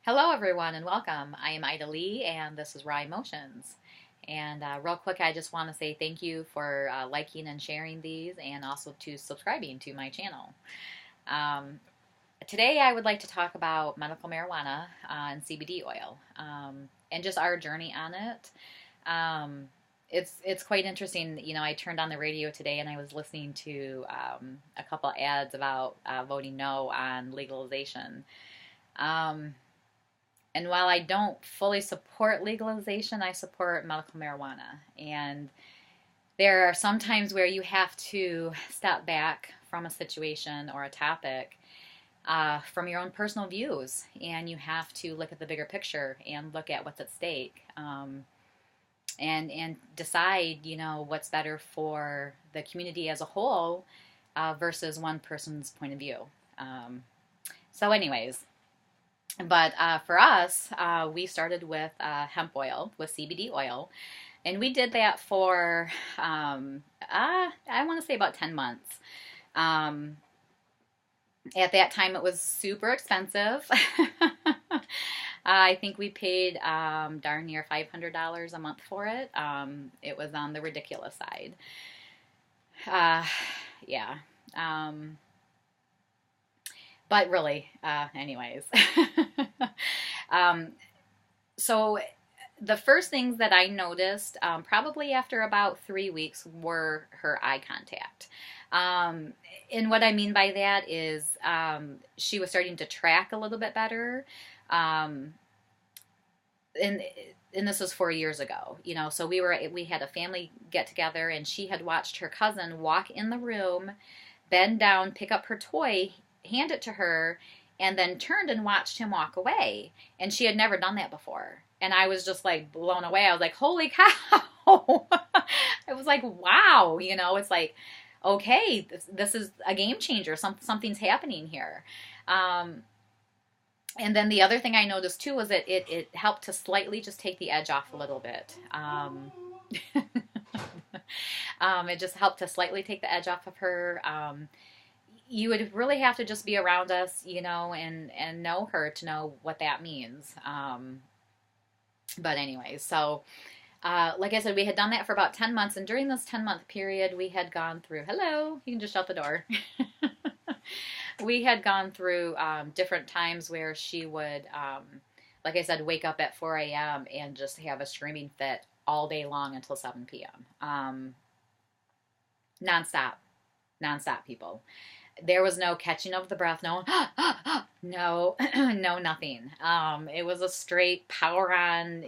Hello, everyone, and welcome. I am Ida Lee, and this is Raw Emotions. And real quick, I just want to say thank you for liking and sharing these, and also to subscribing to my channel. Um, Today, I would like to talk about medical marijuana and CBD oil, and just our journey on it. It's quite interesting. I turned on the radio today, and I was listening to a couple ads about voting no on legalization. Um, And while I don't fully support legalization, I support medical marijuana. And there are some times where you have to step back from a situation or a topic from your own personal views, and you have to look at the bigger picture and look at what's at stake, and decide, what's better for the community as a whole versus one person's point of view. Anyways. But for us, we started with hemp oil, with CBD oil, and we did that for, I want to say about 10 months. At that time, it was super expensive. I think we paid darn near $500 a month for it. It was on the ridiculous side. Yeah. But really, anyways. So the first things that I noticed, probably after about 3 weeks, were her eye contact. And what I mean by that is she was starting to track a little bit better. And this was 4 years ago, so we had a family get together, and she had watched her cousin walk in the room, bend down, pick up her toy, hand it to her, and then turned and watched him walk away. And she had never done that before. And I was just like blown away. I was like, holy cow. I was like, wow. It's like, okay, this is a game changer. Something's happening here. And then the other thing I noticed too was that it helped to slightly just take the edge off a little bit. It just helped to slightly take the edge off of her. You would really have to just be around us, and know her to know what that means. But anyways, so like I said, we had done that for about 10 months. And during this 10-month period, we had gone through, hello, you can just shut the door. We had gone through different times where she would, like I said, wake up at 4 a.m. and just have a screaming fit all day long until 7 p.m. Nonstop, people. There was no catching of the breath, no, no, no, nothing. It was a straight power on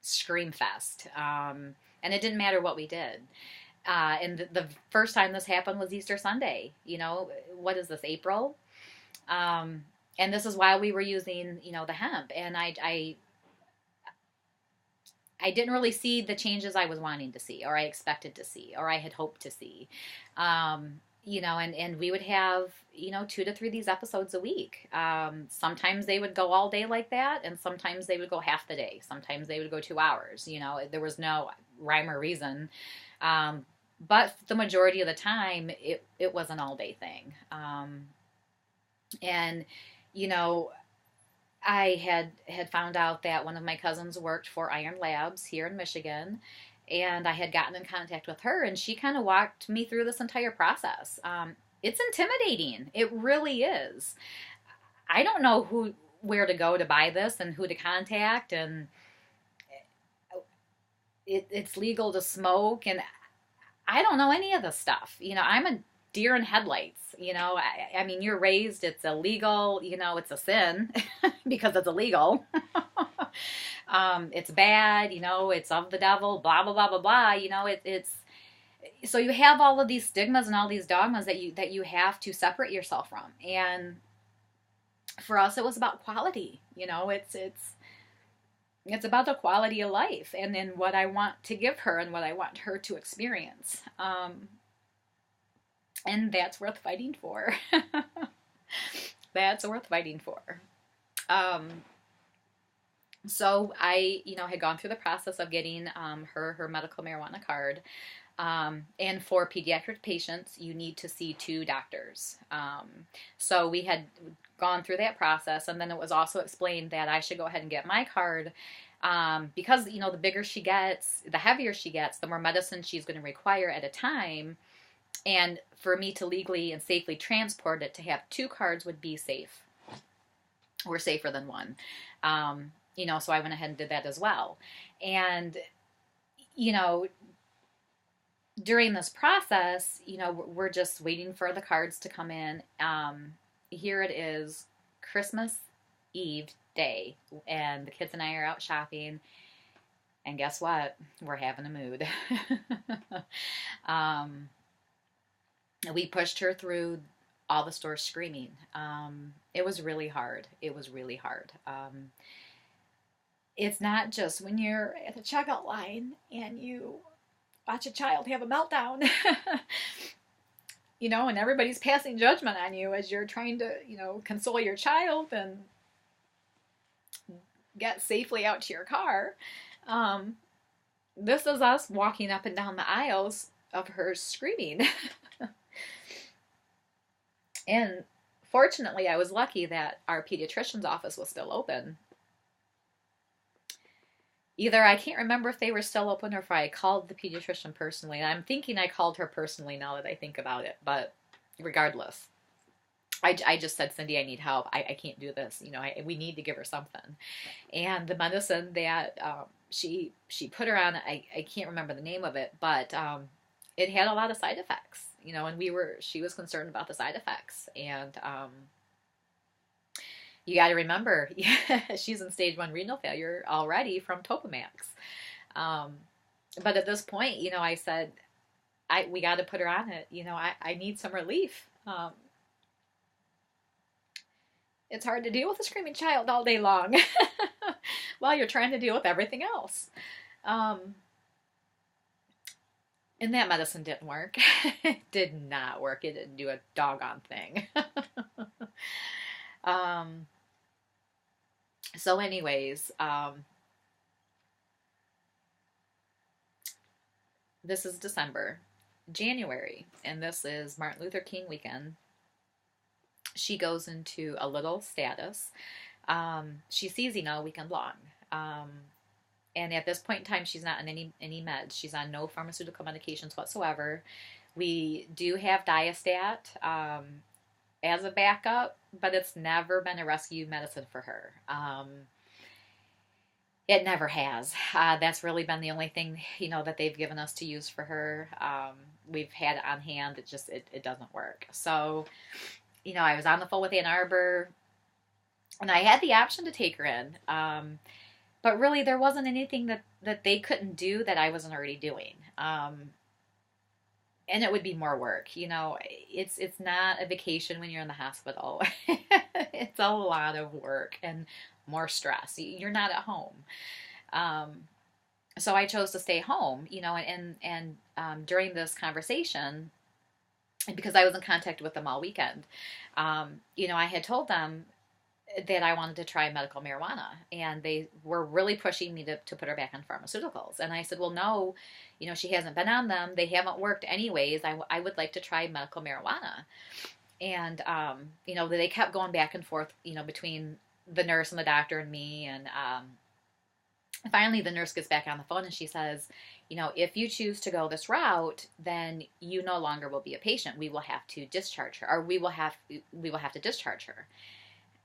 scream fest. And it didn't matter what we did. And the first time this happened was Easter Sunday. What is this, April? And this is while we were using, the hemp. And I didn't really see the changes I was wanting to see, or I expected to see, or I had hoped to see. And we would have, 2 to 3 of these episodes a week. Sometimes they would go all day like that, and sometimes they would go half the day. Sometimes they would go 2 hours. There was no rhyme or reason. But the majority of the time, it was an all-day thing. And, I had found out that one of my cousins worked for Iron Labs here in Michigan, and I had gotten in contact with her, and she kind of walked me through this entire process. It's intimidating. It really is. I don't know where to go to buy this and who to contact, and it's legal to smoke, and I don't know any of this stuff. I'm a deer in headlights. I mean, you're raised, it's illegal, it's a sin because it's illegal. It's bad, it's of the devil, blah, blah, blah, blah, blah. It's, so you have all of these stigmas and all these dogmas that you have to separate yourself from. And for us, it was about quality, it's about the quality of life, and then what I want to give her and what I want her to experience. And that's worth fighting for. That's worth fighting for. So I, had gone through the process of getting her medical marijuana card. And for pediatric patients, you need to see 2 doctors. So we had gone through that process, and then it was also explained that I should go ahead and get my card, because, you know, the bigger she gets, the heavier she gets, the more medicine she's going to require at a time. And for me to legally and safely transport it, to have 2 cards would be safe. We're safer than one. You know, so I went ahead and did that as well. And, you know, during this process, you know, we're just waiting for the cards to come in. Here it is, Christmas Eve day, and the kids and I are out shopping. And guess what? We're having a mood. We pushed her through all the stores screaming. It was really hard. It was really hard. It's not just when you're at the checkout line and you watch a child have a meltdown, you know, and everybody's passing judgment on you as you're trying to, you know, console your child and get safely out to your car. This is us walking up and down the aisles of her screaming. And fortunately, I was lucky that our pediatrician's office was still open. Either I can't remember if they were still open or if I called the pediatrician personally. And I'm thinking I called her personally now that I think about it. But regardless, I just said, Cindy, I need help. I can't do this. You know, we need to give her something. And the medicine that she put her on, I can't remember the name of it, but it had a lot of side effects. You know, and she was concerned about the side effects. And you got to remember, she's in stage 1 renal failure already from Topamax. But at this point, you know, I said, we got to put her on it. You know, I need some relief. It's hard to deal with a screaming child all day long while you're trying to deal with everything else. And that medicine didn't work. It did not work. It didn't do a doggone thing. So anyways, this is December. January, and this is Martin Luther King weekend. She goes into a little status. She sees all weekend long. And at this point in time, she's not on any meds. She's on no pharmaceutical medications whatsoever. We do have Diastat as a backup, but it's never been a rescue medicine for her. It never has. That's really been the only thing, you know, that they've given us to use for her. We've had it on hand. It just, it doesn't work. So, you know, I was on the phone with Ann Arbor, and I had the option to take her in. But really, there wasn't anything that they couldn't do that I wasn't already doing. And it would be more work. You know, it's not a vacation when you're in the hospital. It's a lot of work and more stress. You're not at home. So I chose to stay home, you know, and during this conversation, because I was in contact with them all weekend, you know, I had told them that I wanted to try medical marijuana, and they were really pushing me to put her back on pharmaceuticals. And I said, well, no, you know, she hasn't been on them. They haven't worked anyways. I would like to try medical marijuana. And, you know, they kept going back and forth, you know, between the nurse and the doctor and me. And finally the nurse gets back on the phone and she says, you know, if you choose to go this route, then you no longer will be a patient. We will have to discharge her, or we will have to discharge her.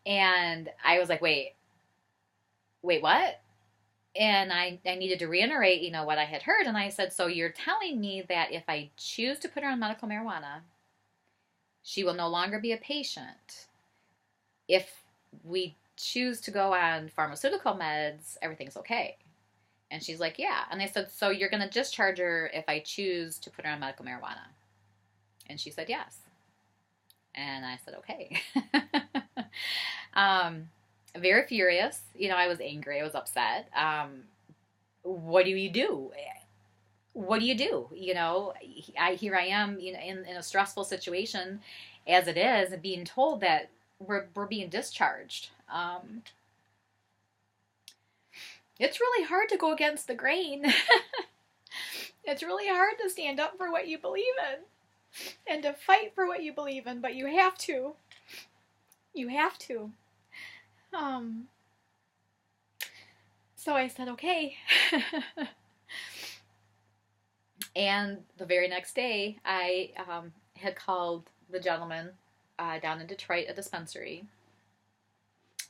And I was like, wait, what? And I needed to reiterate, you know, what I had heard. And I said, so you're telling me that if I choose to put her on medical marijuana, she will no longer be a patient. If we choose to go on pharmaceutical meds, everything's okay. And she's like, yeah. And I said, so you're going to discharge her if I choose to put her on medical marijuana? And she said, yes. And I said, okay. Very furious. You know, I was angry. I was upset. What do you do? What do you do? You know, here I am, you know, in a stressful situation as it is, and being told that we're being discharged. It's really hard to go against the grain. It's really hard to stand up for what you believe in and to fight for what you believe in, but you have to. You have to. So I said, okay. And the very next day, I had called the gentleman down in Detroit, a dispensary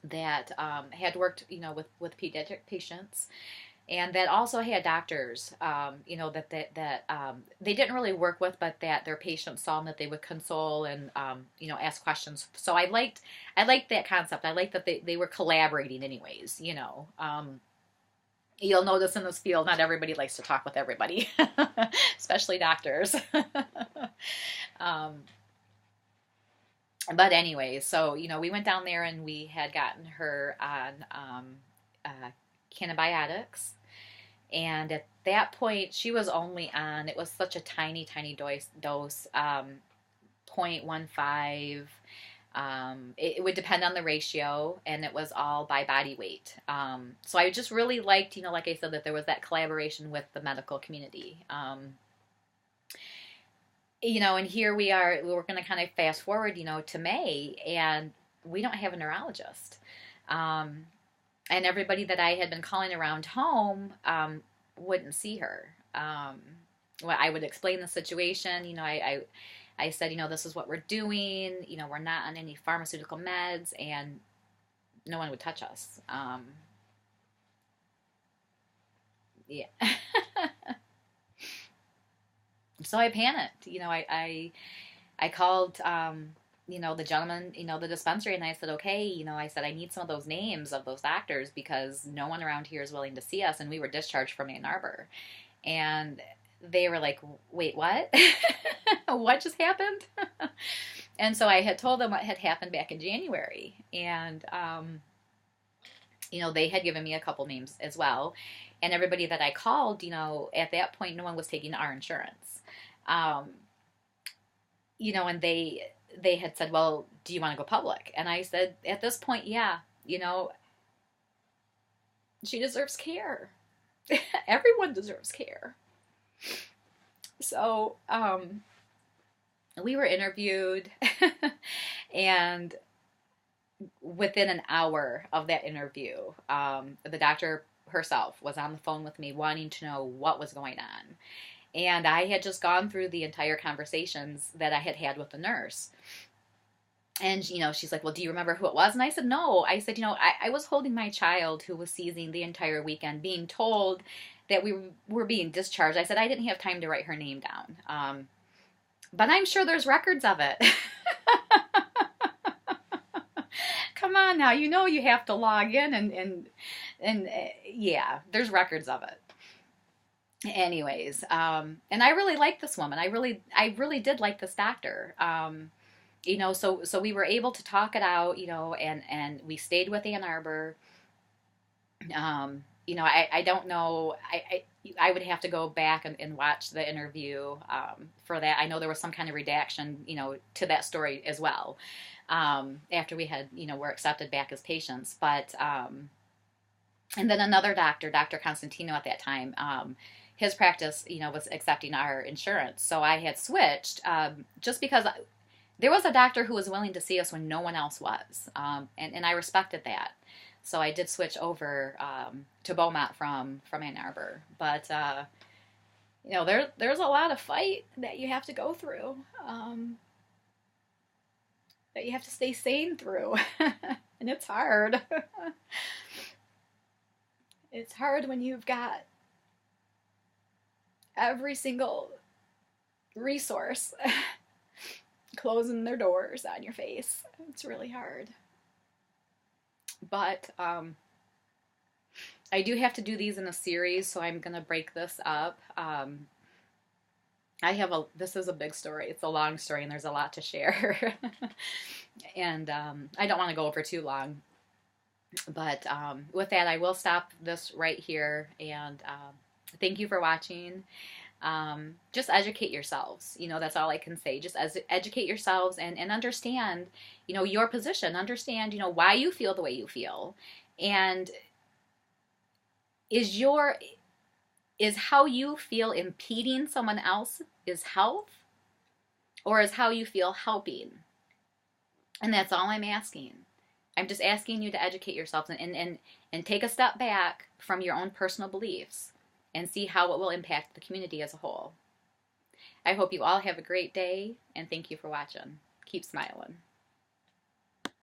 that had worked, with pediatric patients, and that also had doctors, that they didn't really work with, but that their patients saw them, that they would console and ask questions. So I liked that concept. I liked that they were collaborating, anyways. You'll notice in this field, not everybody likes to talk with everybody, especially doctors. But anyways, so, we went down there and we had gotten her on antibiotics. And at that point, she was only on, it was such a tiny, tiny dose, 0.15. It would depend on the ratio, and it was all by body weight. So I just really liked, like I said, that there was that collaboration with the medical community. And here we're going to kind of fast forward, to May, and we don't have a neurologist. And everybody that I had been calling around home wouldn't see her. Well, I would explain the situation. I said, this is what we're doing. We're not on any pharmaceutical meds, and no one would touch us. Yeah. So I panicked. I called, the gentleman, the dispensary, and I said, okay, I said, I need some of those names of those doctors because no one around here is willing to see us. And we were discharged from Ann Arbor. And they were like, wait, what? What just happened? And so I had told them what had happened back in January. And, they had given me a couple names as well. And everybody that I called, at that point, no one was taking our insurance. And they had said, well, do you want to go public? And I said, at this point, yeah, she deserves care. Everyone deserves care. So, we were interviewed and within an hour of that interview, the doctor herself was on the phone with me wanting to know what was going on. And I had just gone through the entire conversations that I had had with the nurse. And, she's like, well, do you remember who it was? And I said, no. I said, I was holding my child who was seizing the entire weekend, being told that we were being discharged. I said, I didn't have time to write her name down. But I'm sure there's records of it. Come on now, you have to log in and yeah, there's records of it. Anyways, and I really liked this woman. I really did like this doctor. So we were able to talk it out, and we stayed with Ann Arbor. I don't know. I would have to go back and watch the interview for that. I know there was some kind of redaction, to that story as well. After we had, were accepted back as patients. But, and then another doctor, Dr. Constantino at that time, his practice, was accepting our insurance. So I had switched just because there was a doctor who was willing to see us when no one else was. And I respected that. So I did switch over to Beaumont from Ann Arbor. But, there's a lot of fight that you have to go through. That you have to stay sane through. And it's hard. It's hard when you've got every single resource closing their doors on your face. It's really hard. But I do have to do these in a series, so I'm going to break this up. This is a big story. It's a long story, and there's a lot to share. And I don't want to go over too long. But with that, I will stop this right here. And thank you for watching. Just educate yourselves. That's all I can say. Just educate yourselves and understand, your position. Understand, why you feel the way you feel. And is your Is how you feel impeding someone else's health, or is how you feel helping? And that's all I'm asking. I'm just asking you to educate yourself and take a step back from your own personal beliefs and see how it will impact the community as a whole. I hope you all have a great day, and thank you for watching. Keep smiling.